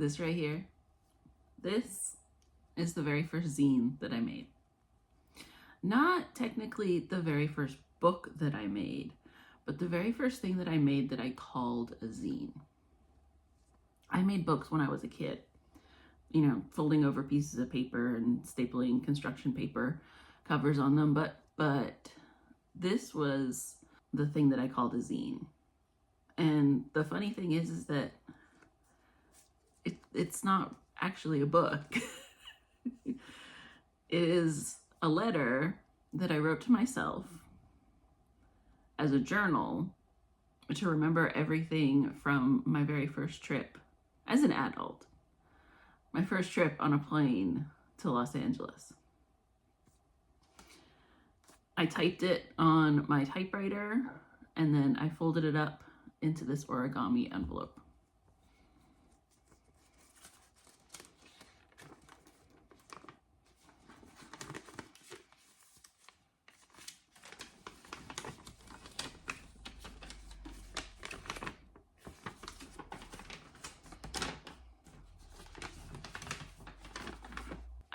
This right here, this is the very first zine that I made. Not technically the very first book that I made, but the very first thing that I made that I called a zine. I made books when I was a kid, you know, folding over pieces of paper and stapling construction paper covers on them, but this was the thing that I called a zine. And the funny thing is that it's not actually a book. It is a letter that I wrote to myself as a journal to remember everything from my very first trip as an adult. My first trip on a plane to Los Angeles. I typed it on my typewriter and then I folded it up into this origami envelope.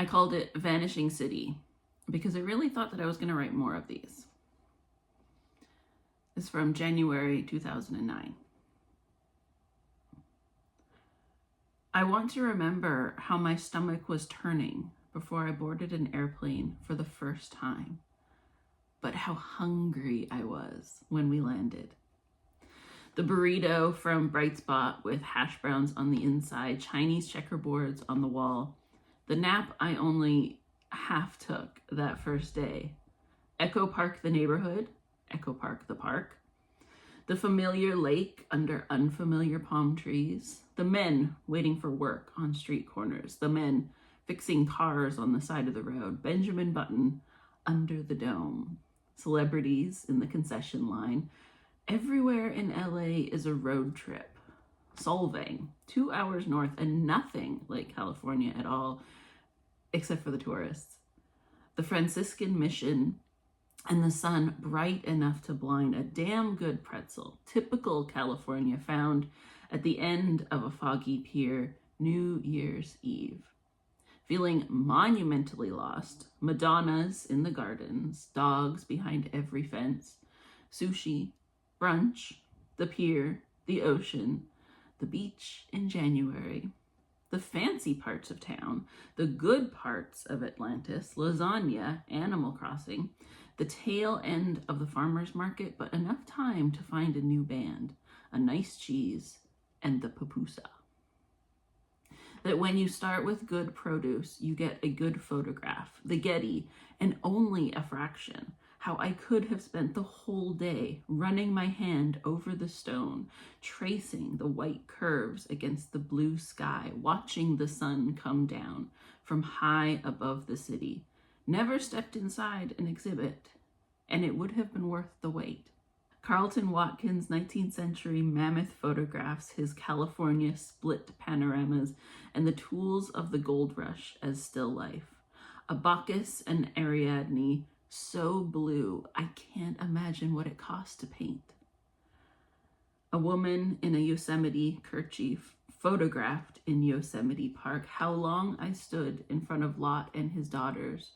I called it Vanishing City because I really thought that I was going to write more of these. It's from January 2009. I want to remember how my stomach was turning before I boarded an airplane for the first time, but how hungry I was when we landed. The burrito from Bright Spot with hash browns on the inside, Chinese checkerboards on the wall, the nap I only half took that first day, Echo Park the neighborhood, Echo Park the park, the familiar lake under unfamiliar palm trees, the men waiting for work on street corners, the men fixing cars on the side of the road, Benjamin Button under the dome, celebrities in the concession line. Everywhere in LA is a road trip. Solvang, 2 hours north and nothing like California at all, except for the tourists. The Franciscan Mission and the sun bright enough to blind, a damn good pretzel, typical California, found at the end of a foggy pier, New Year's Eve. Feeling monumentally lost, Madonnas in the gardens, dogs behind every fence, sushi, brunch, the pier, the ocean, the beach in January, the fancy parts of town, the good parts of Atlantis, lasagna, Animal Crossing, the tail end of the farmer's market, but enough time to find a new band, a nice cheese, and the pupusa. That when you start with good produce, you get a good photograph, the Getty, and only a fraction. How I could have spent the whole day running my hand over the stone, tracing the white curves against the blue sky, watching the sun come down from high above the city. Never stepped inside an exhibit, and it would have been worth the wait. Carlton Watkins' 19th century mammoth photographs, his California split panoramas, and the tools of the gold rush as still life. A Bacchus and Ariadne, so blue, I can't imagine what it costs to paint. A woman in a Yosemite kerchief, photographed in Yosemite Park. How long I stood in front of Lot and his daughters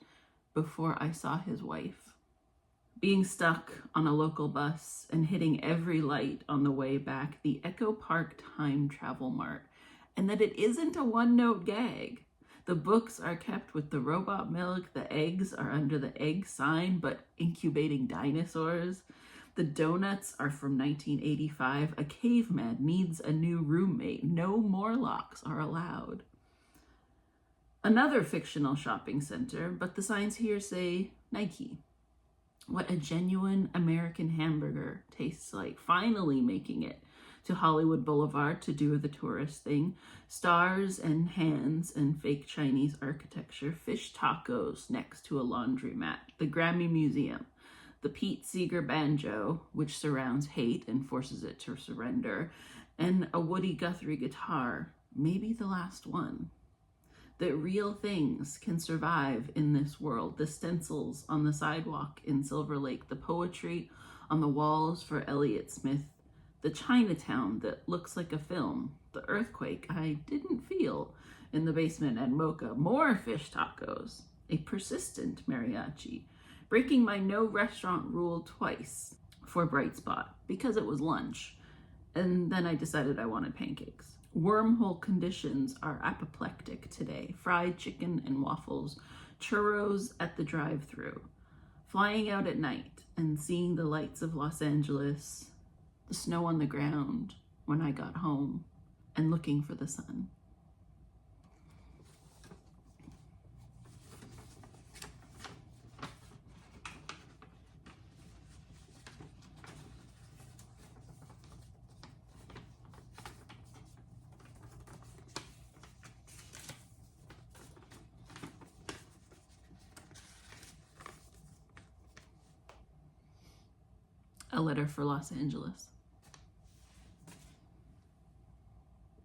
before I saw his wife. Being stuck on a local bus and hitting every light on the way back, the Echo Park Time Travel Mart, and that it isn't a one-note gag. The books are kept with the robot milk, the eggs are under the egg sign, but incubating dinosaurs. The donuts are from 1985. A caveman needs a new roommate. No Morlocks are allowed. Another fictional shopping center, but the signs here say Nike. What a genuine American hamburger tastes like. Finally making it to Hollywood Boulevard to do the tourist thing. Stars and hands and fake Chinese architecture. Fish tacos next to a laundromat. The Grammy Museum. The Pete Seeger banjo, which surrounds hate and forces it to surrender. And a Woody Guthrie guitar, maybe the last one. That real things can survive in this world. The stencils on the sidewalk in Silver Lake. The poetry on the walls for Elliott Smith. the Chinatown that looks like a film, the earthquake I didn't feel in the basement at Mocha, more fish tacos, a persistent mariachi, breaking my no restaurant rule twice for Bright Spot because it was lunch, and then I decided I wanted pancakes. Wormhole conditions are apoplectic today. Fried chicken and waffles, churros at the drive-thru, flying out at night and seeing the lights of Los Angeles, the snow on the ground when I got home, and looking for the sun. A letter for Los Angeles.